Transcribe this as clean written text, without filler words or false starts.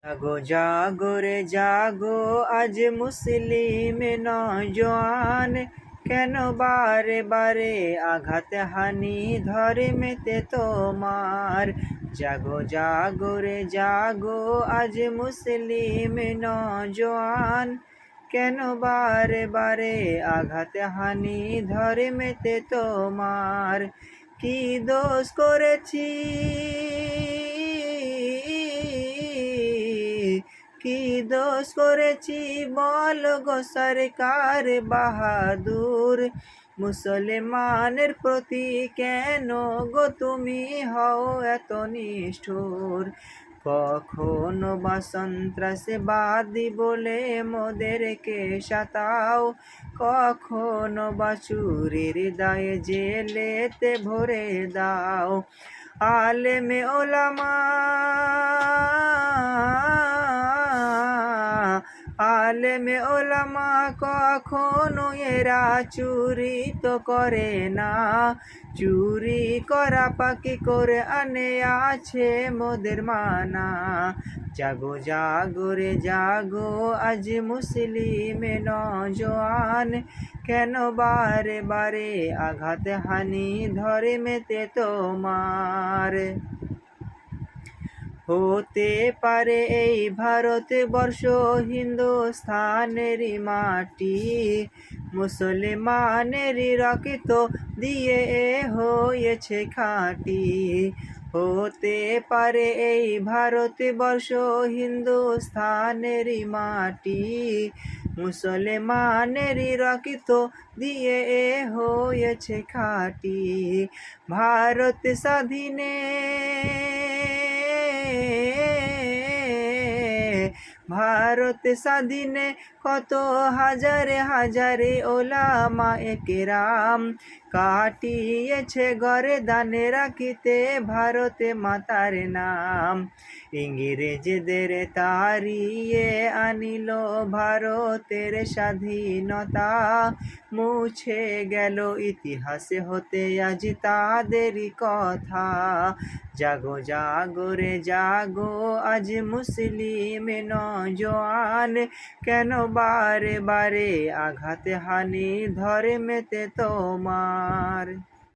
জাগো জাগো রে জাগো, আজ মুসলিম নওজোয়ান, কেন বারে বারে আঘাত হানি ধর্মেতে তোমার। জাগো জাগো রে জাগো, আজ মুসলিম নওজোয়ান, কেন বারে বারে আঘাত হানি ধর্মেতে তোমার। কি দোষ করেছি, কি দোষ করেছি বল গো সরকার বাহাদুর। মুসলমানের প্রতি কেন গো তুমি হও এত নিষ্ঠুর। কখনো বা সন্ত্রাসবাদী বলে মোদেরকে সাতাও, কখনো বা চুরির দায়ে জেলেতে ভরে দাও। আলেমে ওলামা, আলেমে ওলামা কখনো এরা চুরি তো করে না। চুরি করা পাকি করে আনে আছে মোদের মানা। জাগো জাগো রে জাগো, আজ মুসলিম নওজোয়ান, কেন বারে বারে আঘাত হানি ধর্মেতে তোমার। হতে পারে এই ভারতবর্ষ হিন্দুস্থানেরই মাটি, মুসলমানেরই রক্ত দিয়ে হয়েছে খাঁটি। হতে পারে এই ভারতবর্ষ হিন্দুস্থানেরই মাটি, মুসলমানেরই রক্ত দিয়ে হয়েছে খাঁটি। ভারত স্বাধীনে, ভারত স্বাধীনে কত হাজারে হাজারে ওলামা একরাম কাটিয়েছে গর্দানে রাখিতে ভারতে মাতার নাম। ইংরেজদের তাড়িয়ে আনিল ভারতের স্বাধীনতা, মুছে গেল ইতিহাসে হতে আজ তাদেরই কথা। জাগো জাগো রে জাগো, আজ মুসলিম নওজোয়ান, কেন বারে বারে আঘাত হানি ধর্মেতে তোমার।